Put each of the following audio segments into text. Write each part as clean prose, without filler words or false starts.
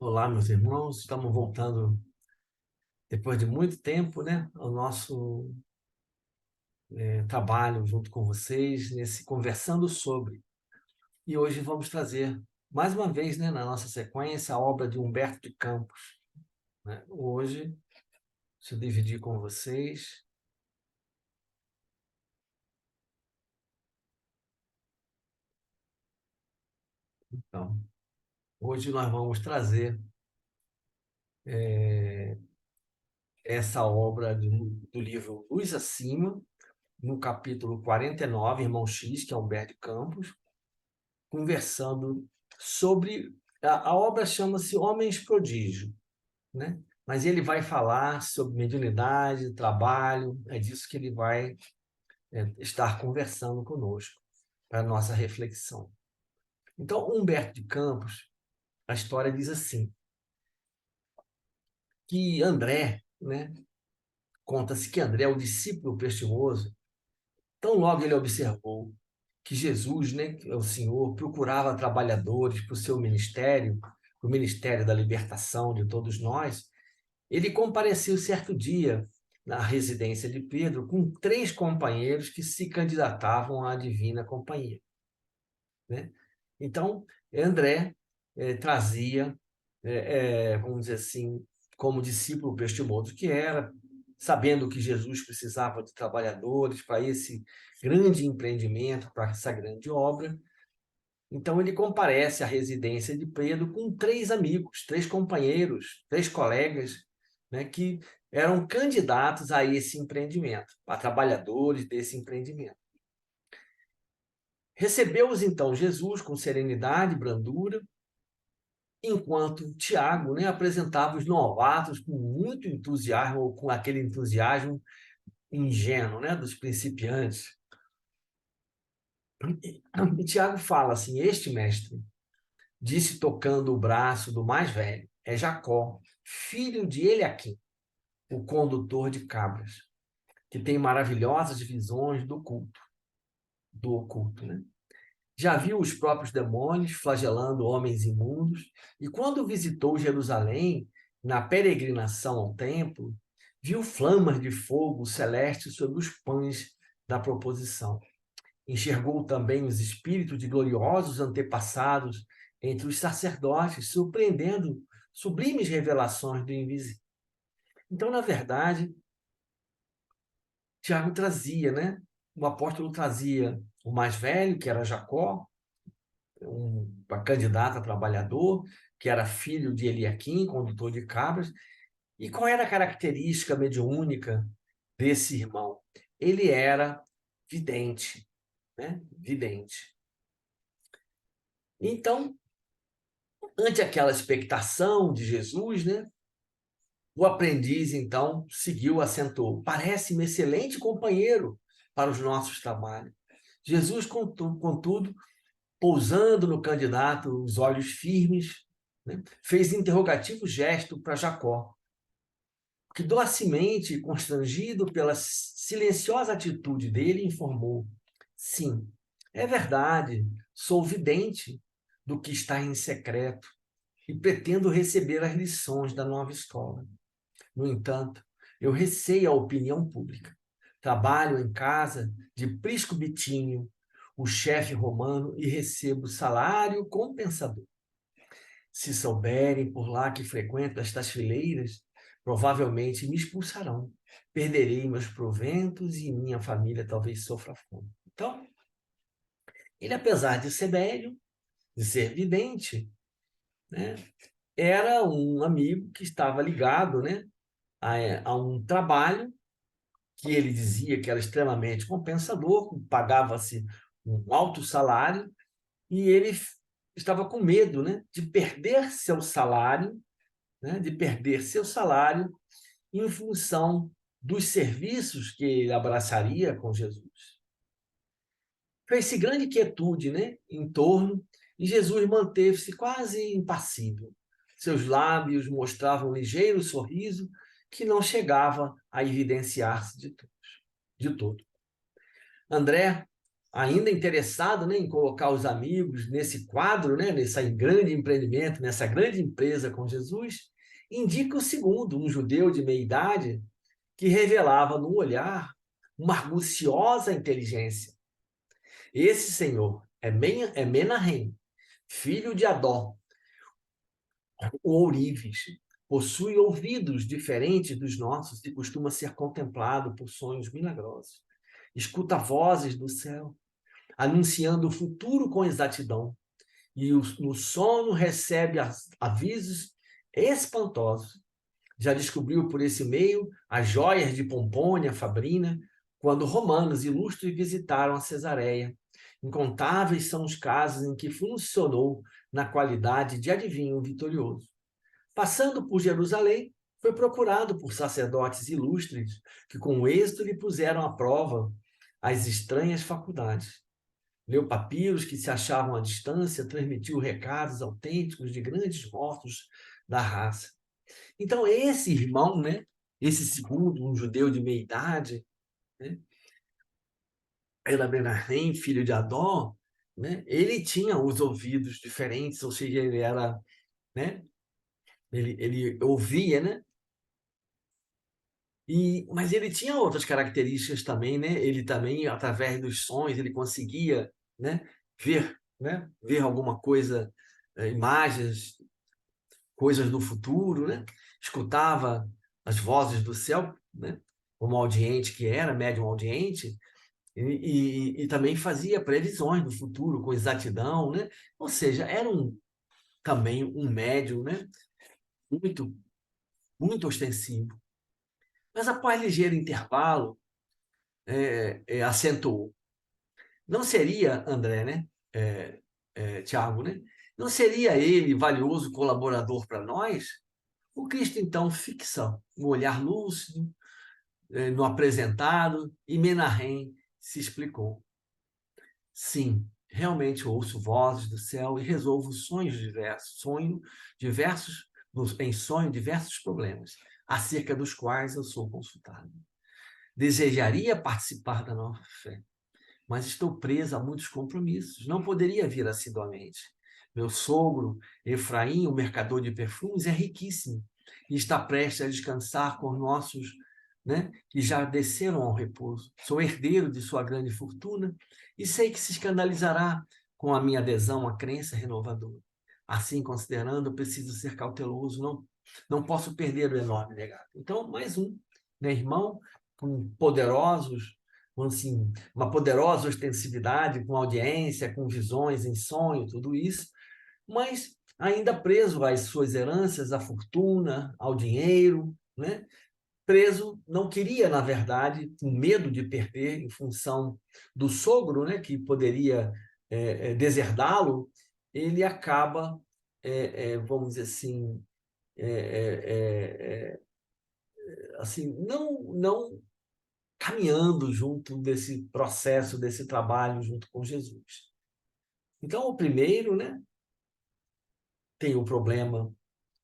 Olá, meus irmãos, estamos voltando depois de muito tempo, né, ao nosso trabalho junto com vocês, nesse Conversando Sobre. E hoje vamos trazer, mais uma vez, né, na nossa sequência, a obra de Humberto de Campos, né? Hoje, deixa eu dividir com vocês. Então, hoje nós vamos trazer essa obra do livro Luz Acima, no capítulo 49, Irmão X, que é Humberto de Campos, conversando sobre... A obra chama-se Homens Prodígio, né? Mas ele vai falar sobre mediunidade, trabalho, é disso que ele vai estar conversando conosco, para a nossa reflexão. Então, Humberto de Campos, a história diz assim, que André, né? Conta-se que André, o discípulo prestimioso, tão logo ele observou que Jesus, né, que é o Senhor, procurava trabalhadores para o seu ministério, para o ministério da libertação de todos nós, ele compareceu certo dia na residência de Pedro com 3 companheiros que se candidatavam à divina companhia, né? Então, André trazia, vamos dizer assim, como discípulo prestimoso que era, sabendo que Jesus precisava de trabalhadores para esse grande empreendimento, para essa grande obra. Então, ele comparece à residência de Pedro com 3 amigos, 3 companheiros, 3 colegas, né, que eram candidatos a esse empreendimento, a trabalhadores desse empreendimento. Recebeu-os, então, Jesus com serenidade e brandura, enquanto Tiago, né, apresentava os novatos com muito entusiasmo, ou com aquele entusiasmo ingênuo, né, dos principiantes. E Tiago fala assim: este mestre, disse tocando o braço do mais velho, é Jacó, filho de Eliaquim, o condutor de cabras, que tem maravilhosas visões do oculto, né? Já viu os próprios demônios flagelando homens imundos, e quando visitou Jerusalém, na peregrinação ao templo, viu flamas de fogo celeste sobre os pães da proposição. Enxergou também os espíritos de gloriosos antepassados entre os sacerdotes, surpreendendo sublimes revelações do invisível. Então, na verdade, Tiago trazia, né? O apóstolo trazia o mais velho, que era Jacó, um candidato a trabalhador, que era filho de Eliaquim, condutor de cabras. E qual era a característica mediúnica desse irmão? Ele era vidente, né? Vidente. Então, ante aquela expectação de Jesus, né, o aprendiz, então, seguiu, assentou. Parece-me excelente companheiro para os nossos trabalhos. Jesus, contudo, pousando no candidato os olhos firmes, né, fez interrogativo gesto para Jacó, que docemente constrangido pela silenciosa atitude dele, informou: sim, é verdade, sou vidente do que está em secreto e pretendo receber as lições da nova escola. No entanto, eu receio a opinião pública. Trabalho em casa de Prisco Bitinho, o chefe romano, e recebo salário compensador. Se souberem por lá que frequento estas fileiras, provavelmente me expulsarão. Perderei meus proventos e minha família talvez sofra fome. Então, ele, apesar de ser velho, de ser vidente, né, era um amigo que estava ligado, né, a um trabalho que ele dizia que era extremamente compensador, pagava-se um alto salário, e ele estava com medo, né, de perder seu salário, né, de perder seu salário em função dos serviços que ele abraçaria com Jesus. Fez-se grande quietude, né, em torno, e Jesus manteve-se quase impassível. Seus lábios mostravam um ligeiro sorriso que não chegava a evidenciar-se de todo. André ainda interessado, né, em colocar os amigos nesse quadro, né, nesse grande empreendimento, nessa grande empresa com Jesus, indica o segundo, um judeu de meia-idade, que revelava no olhar uma arguciosa inteligência. Esse senhor é Menahem, filho de Adó, o ourives. Possui ouvidos diferentes dos nossos e costuma ser contemplado por sonhos milagrosos. Escuta vozes do céu, anunciando o futuro com exatidão. E no sono recebe avisos espantosos. Já descobriu por esse meio as joias de Pompônia, Fabrina, quando romanos ilustres visitaram a Cesareia. Incontáveis são os casos em que funcionou na qualidade de adivinho vitorioso. Passando por Jerusalém, foi procurado por sacerdotes ilustres que com êxito lhe puseram à prova as estranhas faculdades. Leu papiros que se achavam à distância, transmitiu recados autênticos de grandes mortos da raça. Então, esse irmão, né, esse segundo, um judeu de meia-idade, né, era Menahem, filho de Adó, né, ele tinha os ouvidos diferentes, ou seja, ele era, né, ele ouvia, né, mas ele tinha outras características também, né, ele também, através dos sons, ele conseguia, né, ver alguma coisa, imagens, coisas do futuro, né, escutava as vozes do céu, né, como audiente que era, médium audiente, e também fazia previsões do futuro com exatidão, né? Ou seja, era também um médium, né? Muito, muito ostensivo. Mas após ligeiro intervalo, acentuou. Não seria, André, né? Tiago, né? Não seria ele valioso colaborador para nós? O Cristo, então, fixa um olhar lúcido no apresentado e Menahem se explicou. Sim, realmente ouço vozes do céu e resolvo em sonho diversos problemas, acerca dos quais eu sou consultado. Desejaria participar da nova fé, mas estou presa a muitos compromissos. Não poderia vir assiduamente. Meu sogro, Efraim, o mercador de perfumes, é riquíssimo e está prestes a descansar com nossos, né, que já desceram ao repouso. Sou herdeiro de sua grande fortuna e sei que se escandalizará com a minha adesão à crença renovadora. Assim, considerando, preciso ser cauteloso, não posso perder o enorme legado. Então, mais um, né, irmão, com poderosos, assim, uma poderosa ostensividade, com audiência, com visões em sonho, tudo isso, mas ainda preso às suas heranças, à fortuna, ao dinheiro, né? Preso, não queria, na verdade, com medo de perder em função do sogro, né, que poderia deserdá-lo, ele acaba, vamos dizer assim, não caminhando junto desse processo, desse trabalho junto com Jesus. Então, o primeiro, né, tem o problema,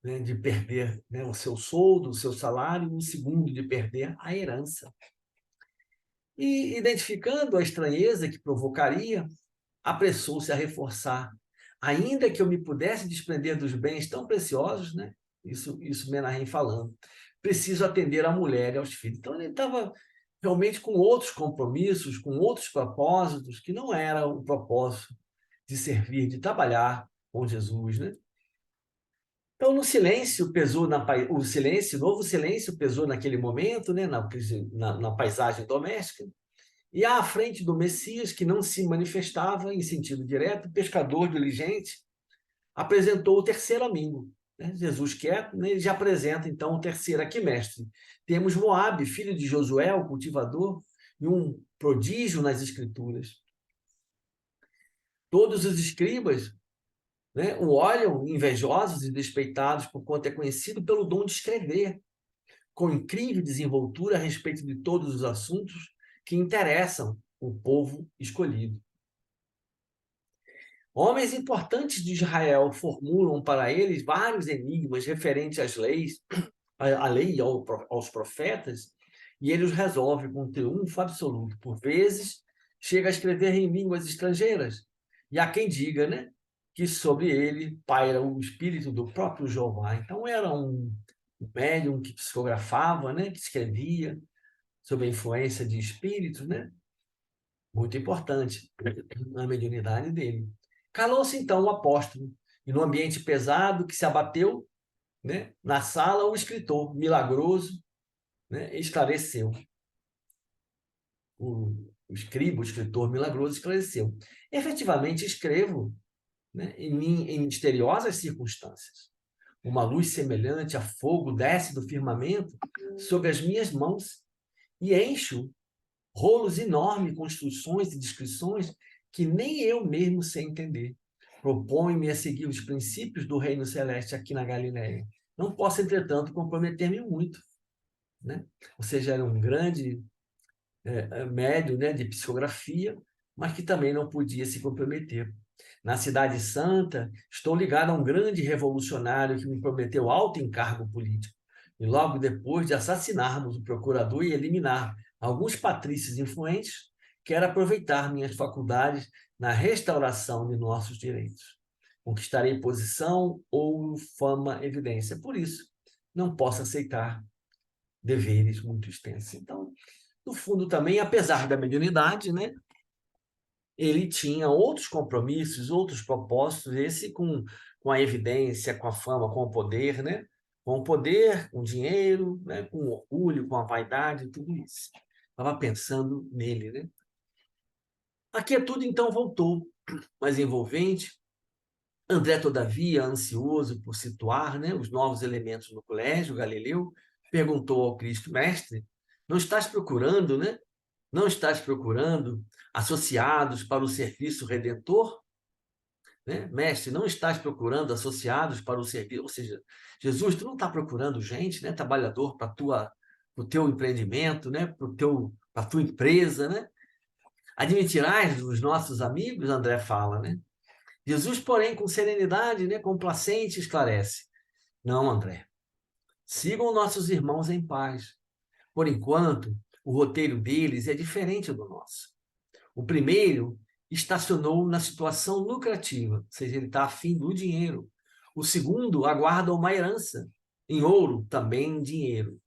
né, de perder, né, o seu soldo, o seu salário, o segundo, de perder a herança. E, identificando a estranheza que provocaria, apressou-se a reforçar. Ainda que eu me pudesse desprender dos bens tão preciosos, né, isso Menahem falando, preciso atender à mulher e aos filhos. Então, ele estava realmente com outros compromissos, com outros propósitos, que não era o propósito de servir, de trabalhar com Jesus, né? Então, no silêncio pesou o silêncio, novo silêncio pesou naquele momento, né, na paisagem doméstica. E à frente do Messias, que não se manifestava em sentido direto, o pescador diligente apresentou o terceiro amigo. Né? Jesus quieto, né? Ele já apresenta, então, o terceiro aqui, mestre. Temos Moabe, filho de Josué, o cultivador, e um prodígio nas escrituras. Todos os escribas, né, o olham invejosos e despeitados por quanto é conhecido pelo dom de escrever, com incrível desenvoltura a respeito de todos os assuntos que interessam o povo escolhido. Homens importantes de Israel formulam para eles vários enigmas referentes às leis, à lei e aos profetas, e ele os resolve com um triunfo absoluto. Por vezes, chega a escrever em línguas estrangeiras. E há quem diga, né, que sobre ele paira o espírito do próprio Jeová. Então era um médium que psicografava, né, que escrevia sob a influência de espíritos, né? Muito importante na mediunidade dele. Calou-se então o apóstolo, e no ambiente pesado que se abateu, né, na sala, o escritor milagroso, né, esclareceu. O escriba, o escritor milagroso, esclareceu. Efetivamente, escrevo, né, em misteriosas circunstâncias. Uma luz semelhante a fogo desce do firmamento sobre as minhas mãos e encho rolos enormes, construções e descrições que nem eu mesmo sei entender. Proponho-me a seguir os princípios do reino celeste aqui na Galileia. Não posso, entretanto, comprometer-me muito, né? Ou seja, era um grande médio, né, de psicografia, mas que também não podia se comprometer. Na Cidade Santa, estou ligado a um grande revolucionário que me prometeu alto encargo político. E logo depois de assassinarmos o procurador e eliminar alguns patrícios influentes, quero aproveitar minhas faculdades na restauração de nossos direitos. Conquistarei posição ou fama, evidência. Por isso, não posso aceitar deveres muito extensos. Então, no fundo, também, apesar da mediunidade, né, ele tinha outros compromissos, outros propósitos, esse com a evidência, com a fama, com o poder, né? Com o poder, com o dinheiro, né? Com o orgulho, com a vaidade, tudo isso. Estava pensando nele, né? A quietude, então, voltou, mais envolvente. André, todavia, ansioso por situar, né, os novos elementos no colégio Galileu, perguntou ao Cristo, mestre, não estás procurando, né? Não estás procurando associados para o serviço redentor? Né? Mestre, não estás procurando associados para o serviço? Ou seja, Jesus, tu não está procurando gente, né? Trabalhador para o teu empreendimento, né? Para a tua empresa, né? Admitirás os nossos amigos, André fala, né? Jesus, porém, com serenidade, né? Complacente, esclarece. Não, André. Sigam nossos irmãos em paz. Por enquanto, o roteiro deles é diferente do nosso. O primeiro estacionou na situação lucrativa, ou seja, ele está afim do dinheiro. O segundo aguarda uma herança em ouro, também em dinheiro.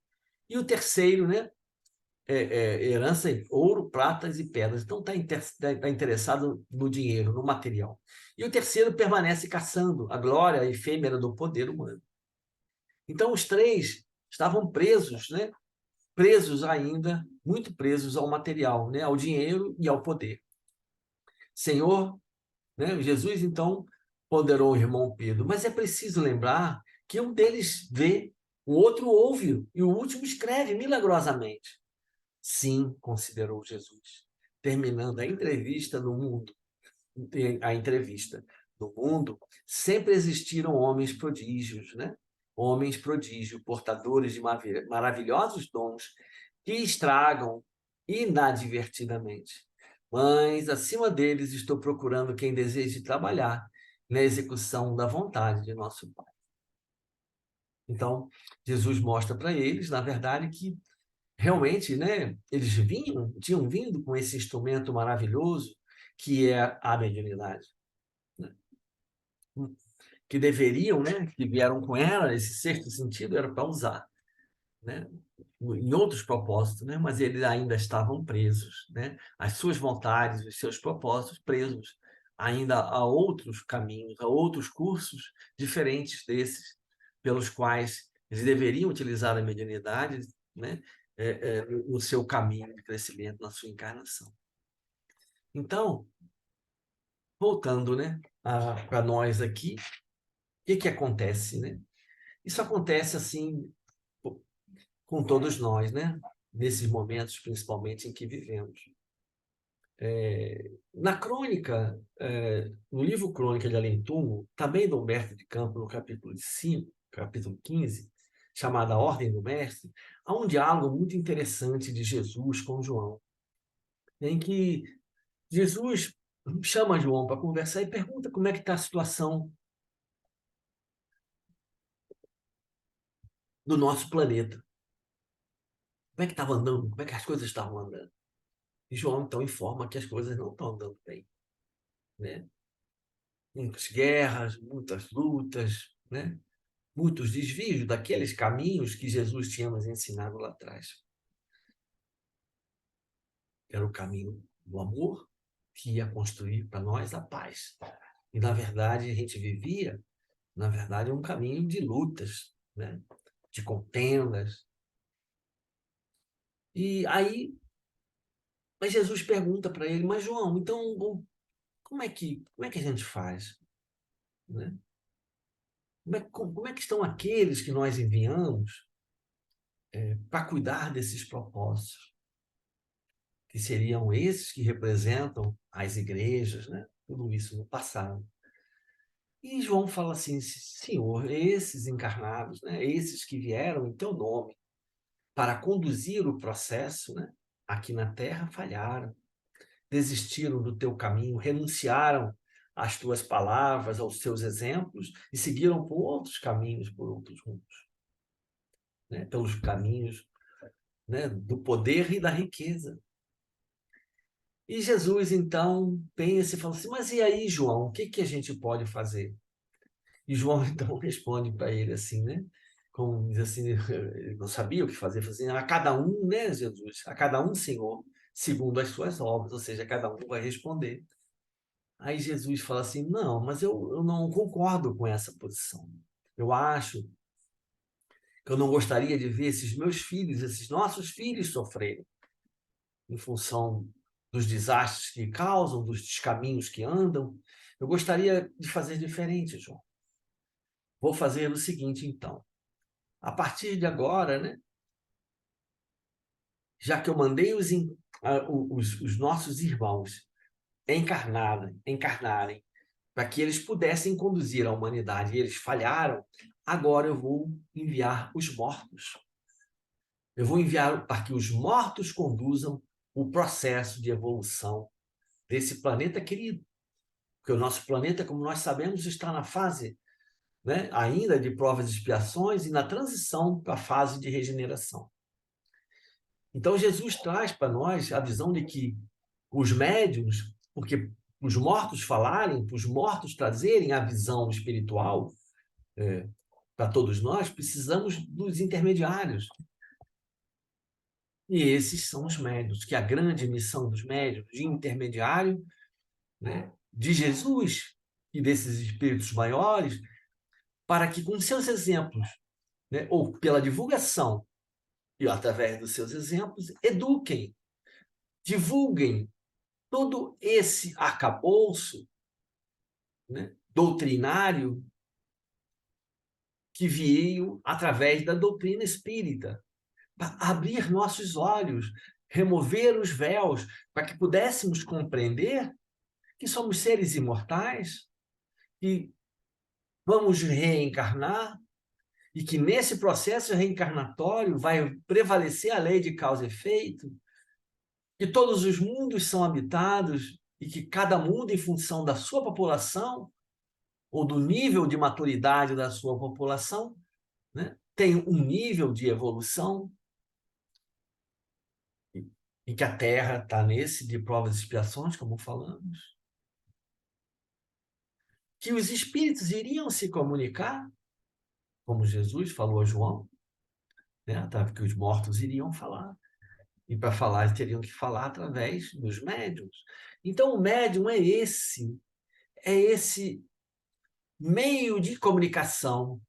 E o terceiro, né, herança em ouro, pratas e pedras. Então está interessado no dinheiro, no material. E o terceiro permanece caçando a glória efêmera do poder humano. Então os três estavam presos, né, presos ainda, muito presos ao material, né, ao dinheiro e ao poder. Senhor, né? Jesus, então, ponderou o irmão Pedro, mas é preciso lembrar que um deles vê, o outro ouve, e o último escreve milagrosamente. Sim, considerou Jesus, terminando a entrevista no mundo. A entrevista. No mundo, sempre existiram homens prodígios, né? Homens prodígio, portadores de maravilhosos dons, que estragam inadvertidamente. Mas, acima deles, estou procurando quem deseje trabalhar na execução da vontade de nosso Pai. Então, Jesus mostra para eles, na verdade, que realmente, né, eles tinham vindo com esse instrumento maravilhoso que é a mediunidade, né? Que deveriam, né, que vieram com ela, esse sexto sentido era para usar, né, em outros propósitos, né, mas eles ainda estavam presos, né, as suas vontades, os seus propósitos presos ainda a outros caminhos, a outros cursos diferentes desses, pelos quais eles deveriam utilizar a mediunidade, né, no seu caminho de crescimento, na sua encarnação. Então, voltando, né, para nós aqui, o que acontece, né? Isso acontece assim com todos nós, né? Nesses momentos, principalmente, em que vivemos. Na crônica, no livro Crônica de Além Túmulo, também do Humberto de Campos, no capítulo 5, capítulo 15, chamado A Ordem do Mestre, há um diálogo muito interessante de Jesus com João, em que Jesus chama João para conversar e pergunta como é que está a situação do nosso planeta. Como é que estava andando? Como é que as coisas estavam andando? E João, então, informa que as coisas não estão andando bem, né? Muitas guerras, muitas lutas, né? Muitos desvios daqueles caminhos que Jesus tinha nos ensinado lá atrás. Era o caminho do amor que ia construir para nós a paz. E, na verdade, a gente vivia, na verdade, um caminho de lutas, né? De contendas. E aí, mas Jesus pergunta para ele, mas João, então como é que a gente faz? Né? Como é que estão aqueles que nós enviamos para cuidar desses propósitos? Que seriam esses que representam as igrejas, né? Tudo isso no passado. E João fala assim, Senhor, esses encarnados, né? Esses que vieram em teu nome para conduzir o processo, né? Aqui na Terra falharam, desistiram do teu caminho, renunciaram às tuas palavras, aos teus exemplos e seguiram por outros caminhos, por outros rumos, né? Pelos caminhos, né? Do poder e da riqueza. E Jesus, então, pensa e fala assim, mas e aí, João, o que que a gente pode fazer? E João, então, responde para ele assim, né? Como diz assim, ele não sabia o que fazer, assim, a cada um, né, Jesus? A cada um, Senhor, segundo as suas obras, ou seja, cada um vai responder. Aí Jesus fala assim, não, mas eu não concordo com essa posição. Eu acho que eu não gostaria de ver esses meus filhos, esses nossos filhos sofrerem em função dos desastres que causam, dos descaminhos que andam. Eu gostaria de fazer diferente, João. Vou fazer o seguinte, então. A partir de agora, né, já que eu mandei os nossos irmãos encarnarem para que eles pudessem conduzir a humanidade, e eles falharam, agora eu vou enviar os mortos. Eu vou enviar para que os mortos conduzam o processo de evolução desse planeta querido. Porque o nosso planeta, como nós sabemos, está na fase, né, ainda de provas e expiações e na transição para a fase de regeneração. Então, Jesus traz para nós a visão de que os médiuns, porque os mortos falarem, os mortos trazerem a visão espiritual para todos nós, precisamos dos intermediários. E esses são os médiuns, que a grande missão dos médiuns, de intermediário, né, de Jesus e desses espíritos maiores, para que com seus exemplos, né, ou pela divulgação e através dos seus exemplos, eduquem, divulguem todo esse arcabouço, né, doutrinário que veio através da doutrina espírita, para abrir nossos olhos, remover os véus, para que pudéssemos compreender que somos seres imortais e vamos reencarnar e que nesse processo reencarnatório vai prevalecer a lei de causa e efeito, que todos os mundos são habitados e que cada mundo, em função da sua população ou do nível de maturidade da sua população, né, tem um nível de evolução e que a Terra está nesse de provas e expiações, como falamos, que os espíritos iriam se comunicar, como Jesus falou a João, né, que os mortos iriam falar. E para falar, eles teriam que falar através dos médiuns. Então, o médium é esse meio de comunicação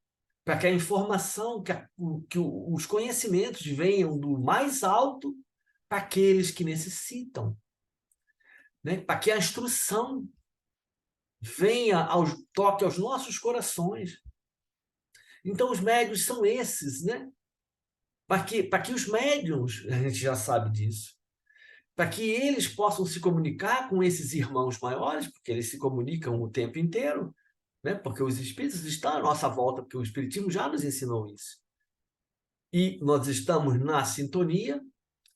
para que a informação, que os conhecimentos venham do mais alto para aqueles que necessitam, né? Para que a instrução venha toque aos nossos corações. Então, os médiuns são esses, né? Para que os médiuns, a gente já sabe disso, para que eles possam se comunicar com esses irmãos maiores, porque eles se comunicam o tempo inteiro, né? Porque os espíritos estão à nossa volta, porque o espiritismo já nos ensinou isso. E nós estamos na sintonia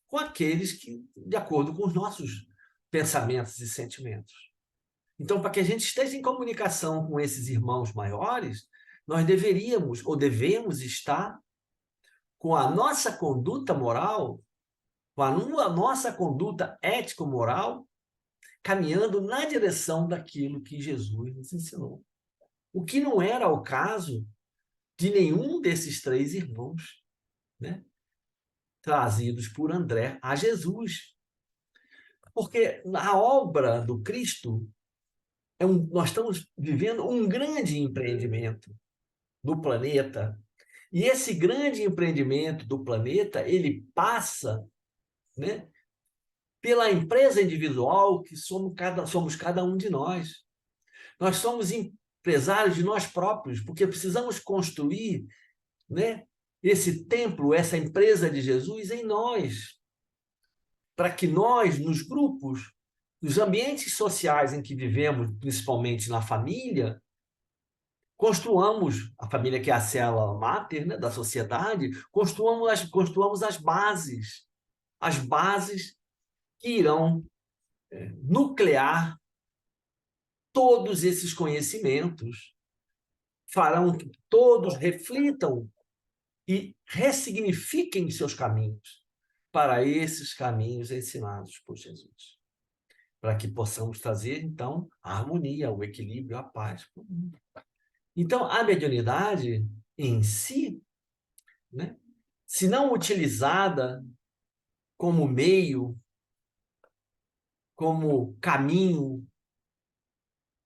com aqueles que, de acordo com os nossos pensamentos e sentimentos. Então, para que a gente esteja em comunicação com esses irmãos maiores, nós deveríamos ou devemos estar com a nossa conduta moral com a nossa conduta ético-moral, caminhando na direção daquilo que Jesus nos ensinou. O que não era o caso de nenhum desses 3 irmãos, né, trazidos por André a Jesus. Porque a obra do Cristo, nós estamos vivendo um grande empreendimento do planeta, e esse grande empreendimento do planeta, ele passa, né, pela empresa individual que somos cada um de nós. Nós somos empresários de nós próprios, porque precisamos construir, né, esse templo, essa empresa de Jesus em nós, para que nós, nos grupos, nos ambientes sociais em que vivemos, principalmente na família, construamos, a família que é a célula máter, né, da sociedade, construamos as bases que irão nuclear todos esses conhecimentos, farão que todos reflitam e ressignifiquem seus caminhos para esses caminhos ensinados por Jesus, para que possamos trazer, então, a harmonia, o equilíbrio, a paz para o mundo. Então, a mediunidade em si, né, se não utilizada como meio, como caminho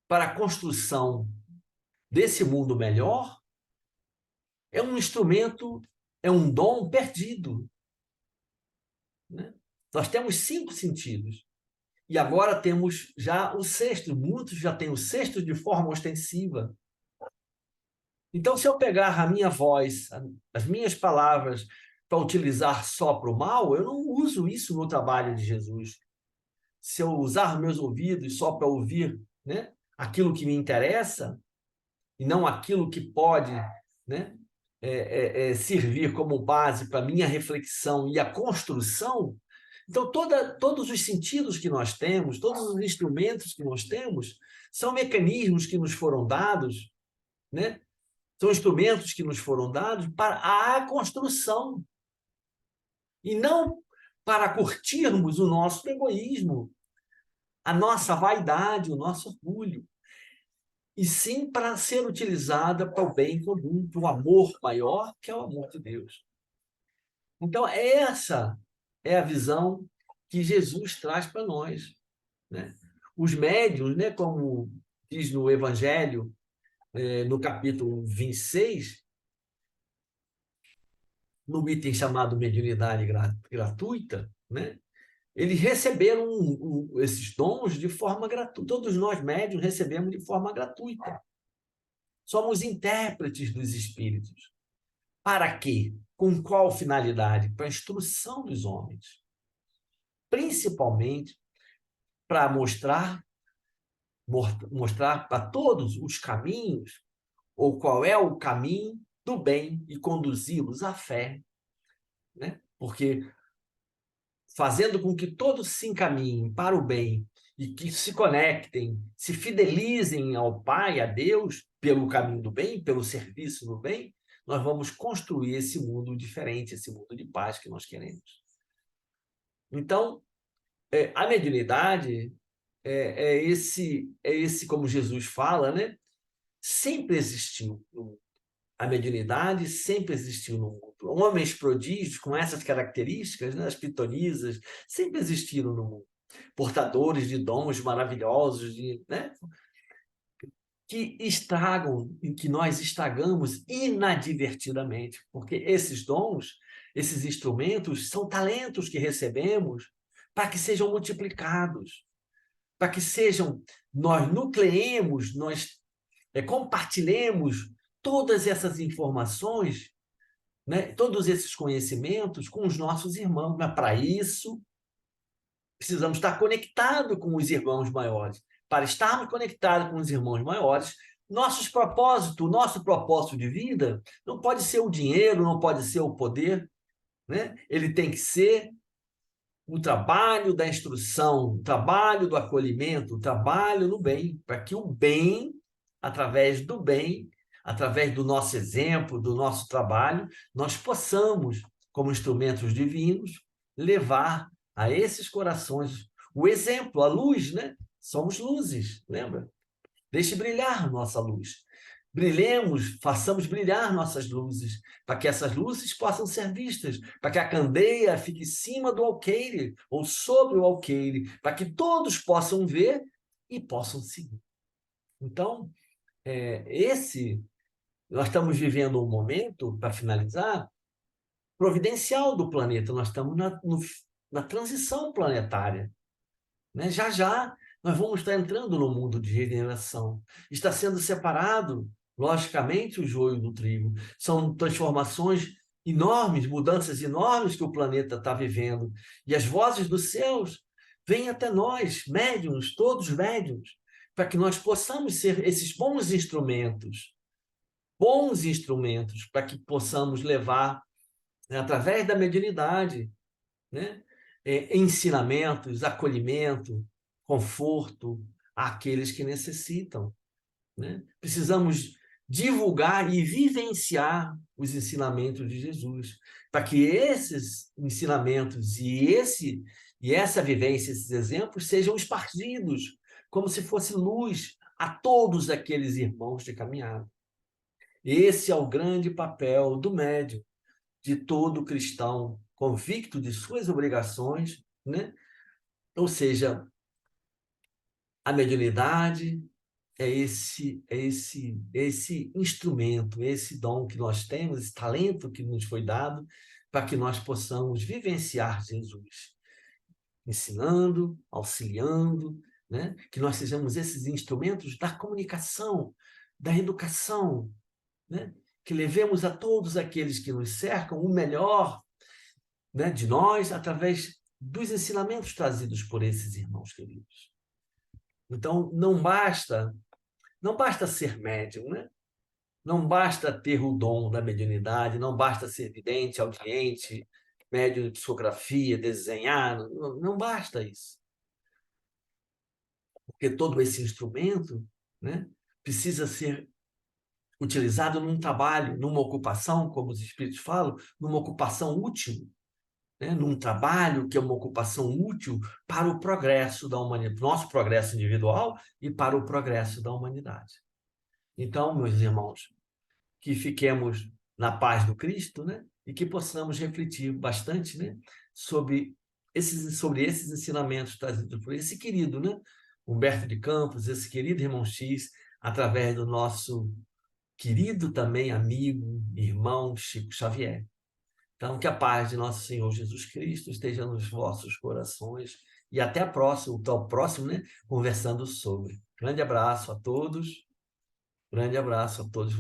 para a construção desse mundo melhor, é um instrumento, é um dom perdido, né? Nós temos 5 sentidos, e agora temos já o 6º, muitos já têm o 6º de forma ostensiva. Então, se eu pegar a minha voz, as minhas palavras, para utilizar só para o mal, eu não uso isso no trabalho de Jesus. Se eu usar meus ouvidos só para ouvir, né, aquilo que me interessa, e não aquilo que pode, né, servir como base para a minha reflexão e a construção, então todos os sentidos que nós temos, todos os instrumentos que nós temos, são mecanismos que nos foram dados, né? São instrumentos que nos foram dados para a construção, e não para curtirmos o nosso egoísmo, a nossa vaidade, o nosso orgulho, e sim para ser utilizada para o bem comum, para o amor maior, que é o amor de Deus. Então, essa é a visão que Jesus traz para nós, né? Os médiuns, né, como diz no Evangelho, no capítulo 26, no item chamado mediunidade gratuita, né, eles receberam esses dons de forma gratuita. Todos nós, médiuns, recebemos de forma gratuita. Somos intérpretes dos espíritos. Para quê? Com qual finalidade? Para a instrução dos homens. Principalmente para mostrar para todos os caminhos, ou qual é o caminho do bem, e conduzi-los à fé, né? Porque fazendo com que todos se encaminhem para o bem e que se conectem, se fidelizem ao Pai, a Deus, pelo caminho do bem, pelo serviço do bem, nós vamos construir esse mundo diferente, esse mundo de paz que nós queremos. Então, a mediunidade é esse, como Jesus fala, né? Sempre existiu no mundo. A mediunidade sempre existiu no mundo. Homens prodígios com essas características, né, as pitonisas, sempre existiram no mundo. Portadores de dons maravilhosos, né, que estragam, em que nós estragamos inadvertidamente, porque esses dons, esses instrumentos, são talentos que recebemos para que sejam multiplicados, para que nós nucleemos, nós compartilhemos todas essas informações, né, todos esses conhecimentos com os nossos irmãos. Mas para isso, precisamos estar conectados com os irmãos maiores. Para estarmos conectados com os irmãos maiores, nosso propósito de vida não pode ser o dinheiro, não pode ser o poder, né? Ele tem que ser o trabalho da instrução, o trabalho do acolhimento, o trabalho no bem, para que o bem, através do bem, através do nosso exemplo, do nosso trabalho, nós possamos, como instrumentos divinos, levar a esses corações o exemplo, a luz, né? Somos luzes, lembra? Deixe brilhar nossa luz. Brilhemos, façamos brilhar nossas luzes, para que essas luzes possam ser vistas, para que a candeia fique em cima do alqueire, ou sobre o alqueire, para que todos possam ver e possam seguir. Então, nós estamos vivendo um momento, para finalizar, providencial do planeta. Nós estamos na transição planetária, né? Já já nós vamos estar entrando no mundo de regeneração. Está sendo separado, logicamente, o joio do trigo. São transformações enormes, mudanças enormes que o planeta está vivendo. E as vozes dos céus vêm até nós, médiuns, todos médiuns, para que nós possamos ser esses bons instrumentos, para que possamos levar, né, através da mediunidade, né, ensinamentos, acolhimento, conforto àqueles que necessitam, né? Precisamos divulgar e vivenciar os ensinamentos de Jesus, para que esses ensinamentos e essa vivência, esses exemplos, sejam espargidos como se fosse luz a todos aqueles irmãos de caminhada. Esse é o grande papel do médium, de todo cristão convicto de suas obrigações, né? Ou seja, a mediunidade é esse instrumento, esse dom que nós temos, esse talento que nos foi dado para que nós possamos vivenciar Jesus, ensinando, auxiliando, né? Que nós sejamos esses instrumentos da comunicação, da educação, né? Que levemos a todos aqueles que nos cercam o melhor, né, de nós através dos ensinamentos trazidos por esses irmãos queridos. Então, não basta ser médium, né? Não basta ter o dom da mediunidade, não basta ser vidente, audiente, médium de psicografia, desenhar, não basta isso. Porque todo esse instrumento, né, precisa ser utilizado num trabalho, numa ocupação, como os espíritos falam, numa ocupação útil, né, num trabalho que é uma ocupação útil para o progresso da humanidade, nosso progresso individual e para o progresso da humanidade. Então, meus irmãos, que fiquemos na paz do Cristo, né, e que possamos refletir bastante, né, sobre esses ensinamentos trazidos por esse querido, né, Humberto de Campos, esse querido irmão X, através do nosso querido também amigo, irmão Chico Xavier. Então, que a paz de nosso Senhor Jesus Cristo esteja nos vossos corações e até o próximo, né, conversando sobre. Grande abraço a todos, grande abraço a todos.